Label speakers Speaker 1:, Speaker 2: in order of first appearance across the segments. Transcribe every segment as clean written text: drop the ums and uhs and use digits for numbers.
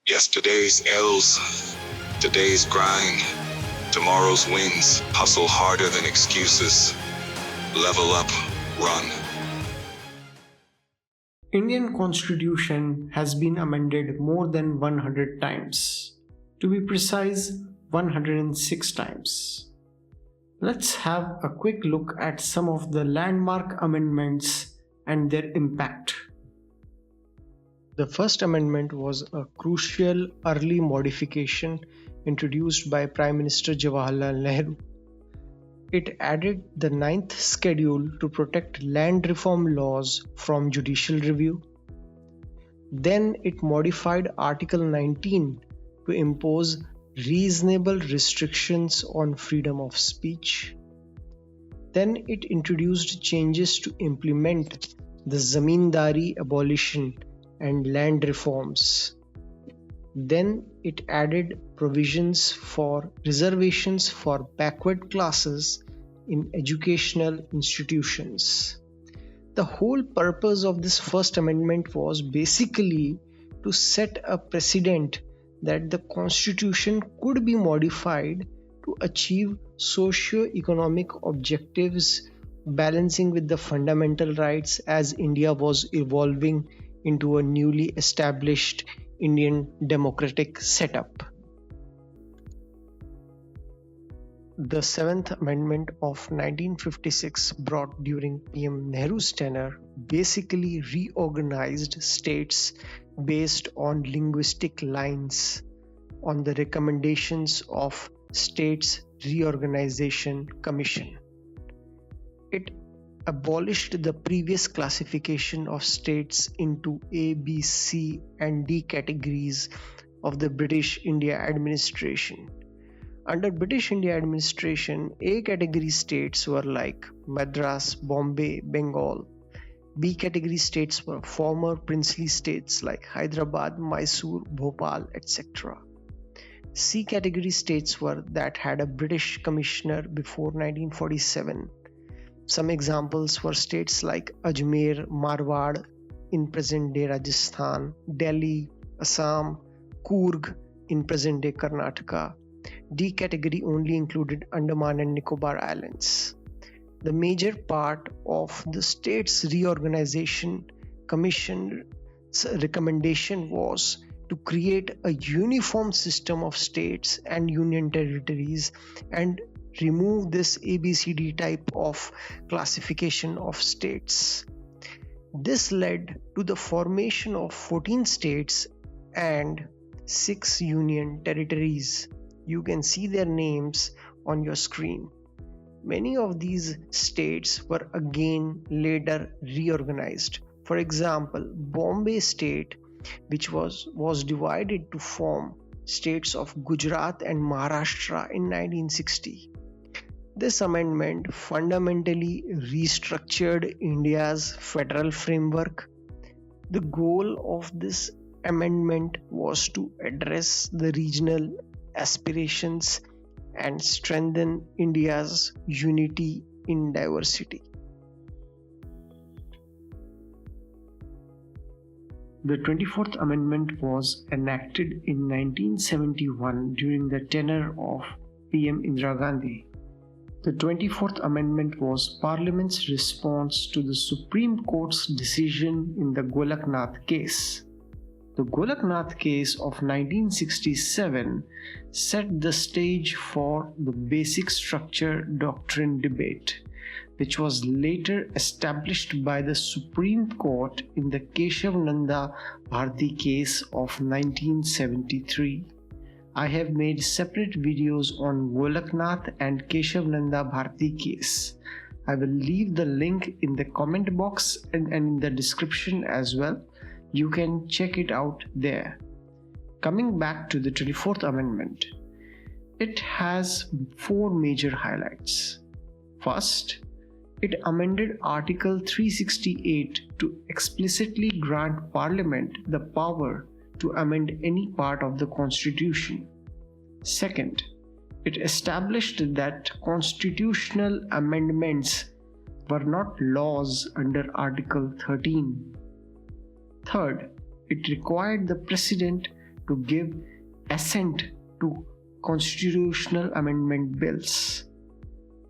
Speaker 1: Yesterday's L's, today's grind, tomorrow's wins. Hustle harder than excuses. Level up, run.
Speaker 2: Indian Constitution has been amended more than 100 times. To be precise, 106 times. Let's have a quick look at some of the landmark amendments and their impact. The First Amendment was a crucial early modification introduced by Prime Minister Jawaharlal Nehru. It added the 9th schedule to protect land reform laws from judicial review. Then it modified Article 19 to impose reasonable restrictions on freedom of speech. Then it introduced changes to implement the Zamindari abolition and land reforms. Then it added provisions for reservations for backward classes in educational institutions. The whole purpose of this First Amendment was basically to set a precedent that the Constitution could be modified to achieve socio-economic objectives, balancing with the fundamental rights as India was evolving into a newly established Indian democratic setup. The 7th Amendment of 1956, brought during PM Nehru's tenure, basically reorganized states based on linguistic lines on the recommendations of States Reorganization Commission. It abolished the previous classification of states into A, B, C, and D categories of the British India administration. Under British India administration, A category states were like Madras, Bombay, Bengal. B category states were former princely states like Hyderabad, Mysore, Bhopal, etc. C category states were that had a British commissioner before 1947. Some examples were states like Ajmer, Marwar in present-day Rajasthan, Delhi, Assam, Coorg in present-day Karnataka. D category only included Andaman and Nicobar Islands. The major part of the States Reorganization Commission's recommendation was to create a uniform system of states and union territories and remove this ABCD type of classification of states. This led to the formation of 14 states and 6 union territories. You can see their names on your screen. Many of these states were again later reorganized. For example, Bombay state, which was divided to form states of Gujarat and Maharashtra in 1960. This amendment fundamentally restructured India's federal framework. The goal of this amendment was to address the regional aspirations and strengthen India's unity in diversity. The 24th Amendment was enacted in 1971 during the tenure of PM Indira Gandhi. The 24th Amendment was Parliament's response to the Supreme Court's decision in the Golaknath case. The Golaknath case of 1967 set the stage for the basic structure doctrine debate, which was later established by the Supreme Court in the Keshav Nanda Bharti case of 1973. I have made separate videos on Golaknath and Keshav Nanda Bharti case. I will leave the link in the comment box and in the description as well. You can check it out there. Coming back to the 24th Amendment, it has 4 major highlights. First, it amended Article 368 to explicitly grant Parliament the power to amend any part of the Constitution. Second, it established that constitutional amendments were not laws under Article 13. Third, it required the President to give assent to constitutional amendment bills.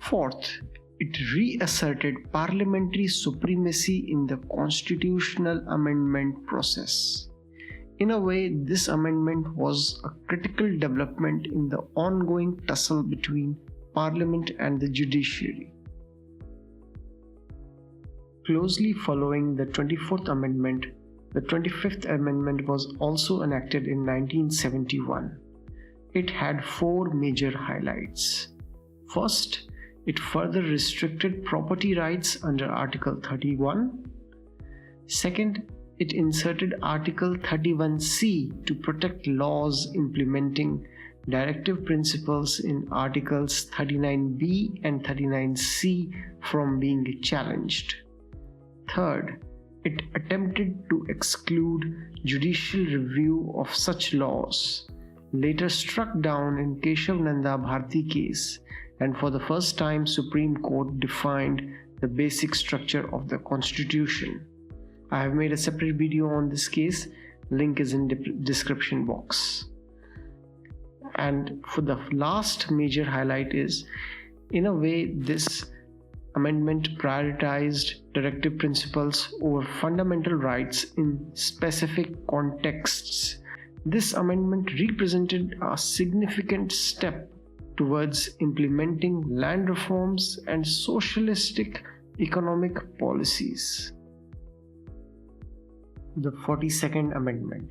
Speaker 2: Fourth, it reasserted parliamentary supremacy in the constitutional amendment process. In a way, this amendment was a critical development in the ongoing tussle between Parliament and the judiciary. Closely following the 24th Amendment, the 25th Amendment was also enacted in 1971. It had four major highlights. First, it further restricted property rights under Article 31. Second, it inserted Article 31C to protect laws implementing directive principles in Articles 39B and 39C from being challenged. Third, it attempted to exclude judicial review of such laws, later struck down in Keshav Nanda Bharti case, and for the first time Supreme Court defined the basic structure of the Constitution. I have made a separate video on this case, link is in the description box. And for the last major highlight is, in a way, this amendment prioritized directive principles over fundamental rights in specific contexts. This amendment represented a significant step towards implementing land reforms and socialistic economic policies. The 42nd Amendment,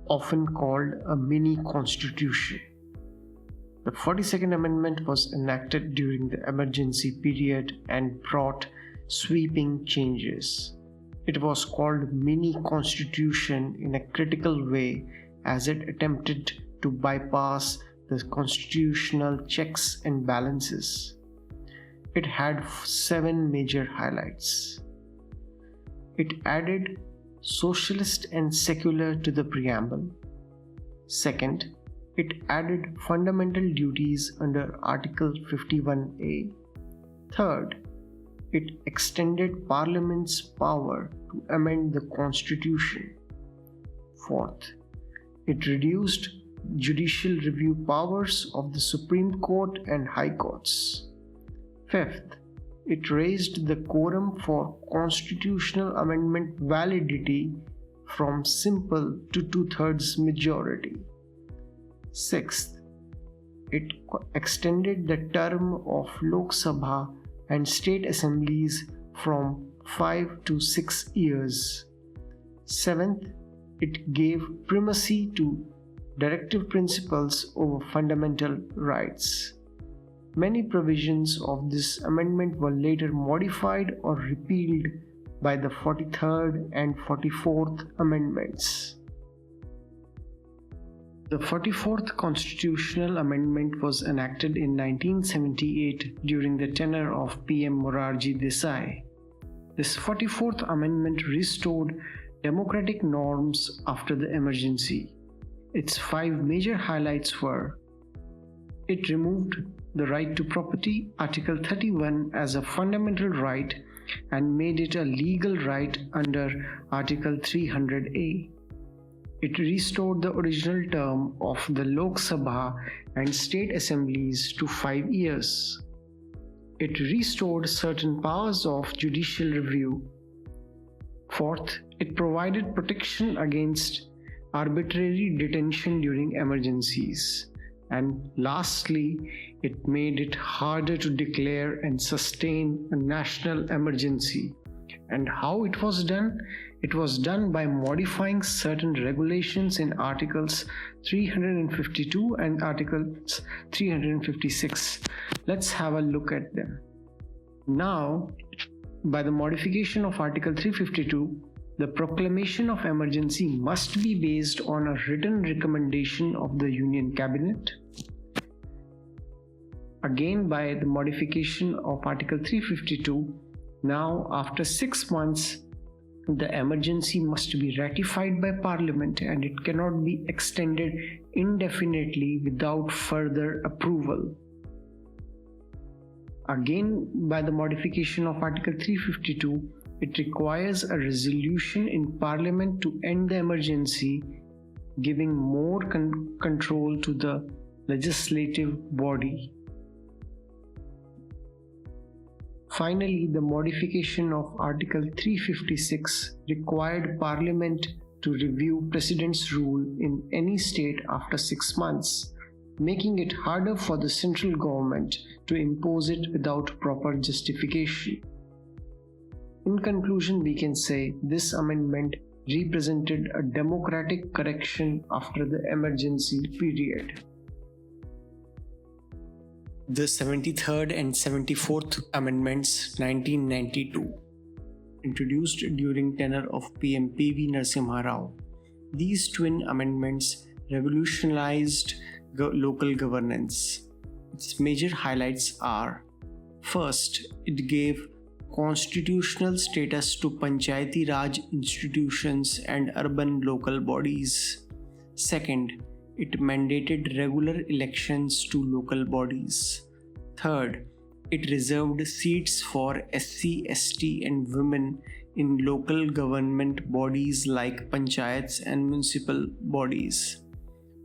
Speaker 2: often called a mini constitution. The 42nd Amendment was enacted during the emergency period and brought sweeping changes. It was called mini constitution in a critical way as it attempted to bypass the constitutional checks and balances. It had 7 major highlights. It added socialist and secular to the preamble. Second, it added fundamental duties under Article 51A. Third, it extended Parliament's power to amend the Constitution. Fourth, it reduced judicial review powers of the Supreme Court and High Courts. Fifth, it raised the quorum for constitutional amendment validity from simple to 2/3 majority. Sixth, it extended the term of Lok Sabha and state assemblies from 5 to 6 years. Seventh, it gave primacy to directive principles over fundamental rights. Many provisions of this amendment were later modified or repealed by the 43rd and 44th Amendments. The 44th Constitutional Amendment was enacted in 1978 during the tenure of PM Morarji Desai. This 44th Amendment restored democratic norms after the emergency. Its 5 major highlights were: it removed the right to property, Article 31, as a fundamental right and made it a legal right under Article 300A. It restored the original term of the Lok Sabha and state assemblies to 5 years. It restored certain powers of judicial review. Fourth, it provided protection against arbitrary detention during emergencies. And lastly, it made it harder to declare and sustain a national emergency. And how it was done? It was done by modifying certain regulations in Articles 352 and Articles 356. Let's have a look at them. Now, by the modification of Article 352, the proclamation of emergency must be based on a written recommendation of the Union Cabinet. Again, by the modification of Article 352, now after 6 months, the emergency must be ratified by Parliament and it cannot be extended indefinitely without further approval. Again, by the modification of Article 352, it requires a resolution in Parliament to end the emergency giving more control to the legislative body. Finally, the modification of Article 356 required Parliament to review President's rule in any state after 6 months, making it harder for the central government to impose it without proper justification. In conclusion, we can say this amendment represented a democratic correction after the emergency period. The 73rd and 74th Amendments 1992, introduced during tenure of PM P.V. Narasimha Rao. These twin amendments revolutionized local governance. Its major highlights are: first, it gave constitutional status to Panchayati Raj institutions and urban local bodies. Second, it mandated regular elections to local bodies. Third, it reserved seats for SC, ST and women in local government bodies like panchayats and municipal bodies.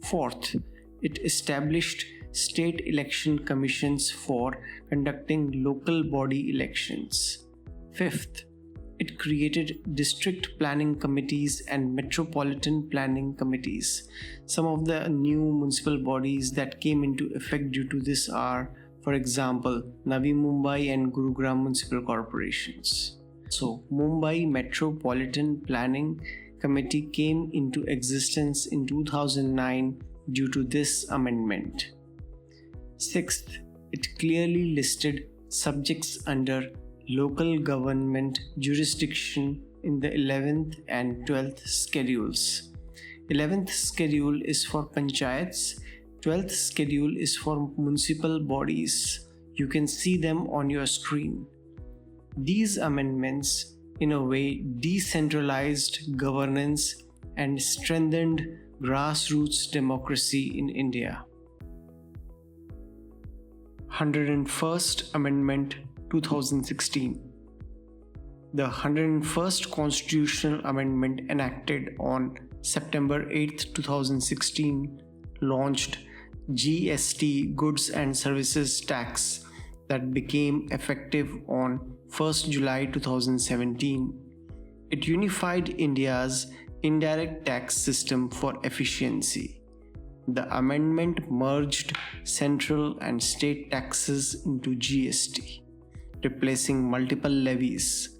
Speaker 2: Fourth, it established state election commissions for conducting local body elections. Fifth, it created district planning committees and metropolitan planning committees. Some of the new municipal bodies that came into effect due to this are, for example, Navi Mumbai and Gurugram municipal corporations. So, Mumbai Metropolitan Planning Committee came into existence in 2009 due to this amendment. Sixth, it clearly listed subjects under local government jurisdiction in the 11th and 12th schedules. 11th schedule is for panchayats, 12th schedule is for municipal bodies. You can see them on your screen. These amendments, in a way, decentralized governance and strengthened grassroots democracy in India. 101st Amendment 2016. The 101st Constitutional Amendment enacted on September 8, 2016 launched GST Goods and Services Tax that became effective on 1st July 2017. It unified India's indirect tax system for efficiency. The amendment merged central and state taxes into GST, replacing multiple levies.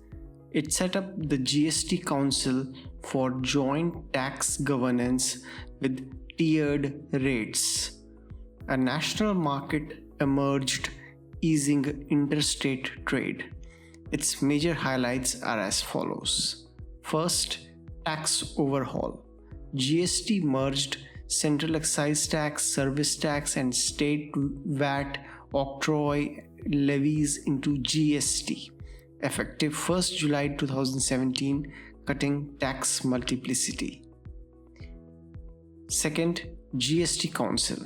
Speaker 2: It set up the GST Council for joint tax governance with tiered rates. A national market emerged, easing interstate trade. Its major highlights are as follows. First, tax overhaul. GST merged central excise tax, service tax, and state VAT octroi levies into GST, effective 1st July 2017, cutting tax multiplicity. Second, GST Council.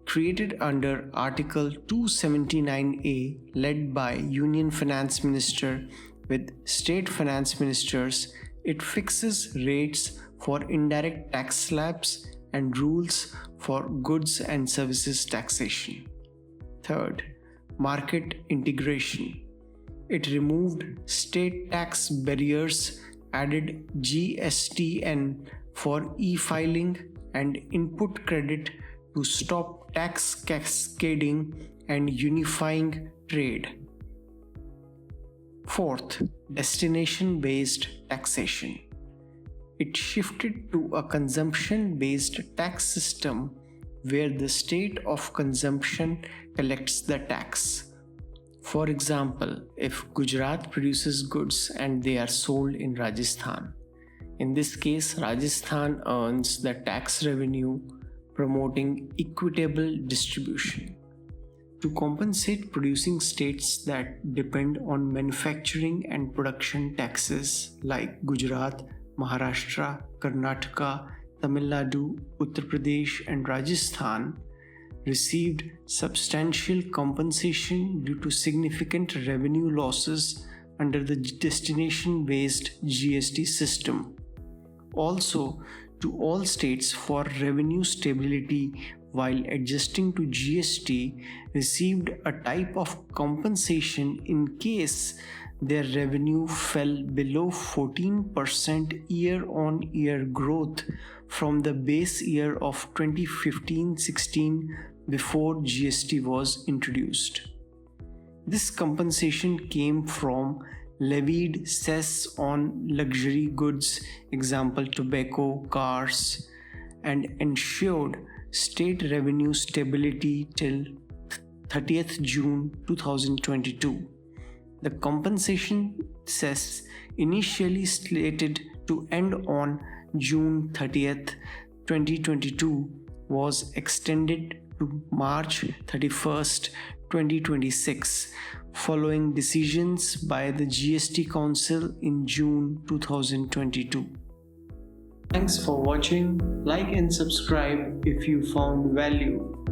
Speaker 2: Created under Article 279A, led by Union Finance Minister with State Finance Ministers, it fixes rates for indirect tax slabs and rules for goods and services taxation. Third, market integration. It removed state tax barriers, added GSTN for e-filing and input credit to stop tax cascading and unifying trade. Fourth, destination-based taxation. It shifted to a consumption-based tax system where the state of consumption collects the tax. For example, if Gujarat produces goods and they are sold in Rajasthan, in this case, Rajasthan earns the tax revenue, promoting equitable distribution. To compensate producing states that depend on manufacturing and production taxes like Gujarat, Maharashtra, Karnataka, Tamil Nadu, Uttar Pradesh, and Rajasthan, received substantial compensation due to significant revenue losses under the destination-based GST system. Also, to all states for revenue stability while adjusting to GST received a type of compensation in case their revenue fell below 14% year-on-year growth from the base year of 2015-16 before GST was introduced. This compensation came from levied cess on luxury goods, example tobacco, cars, and ensured state revenue stability till 30th June 2022. The compensation cess initially slated to end on June 30th, 2022 was extended to March 31st, 2026 following decisions by the GST Council in June 2022. Thanks for watching. Like and subscribe if you found value.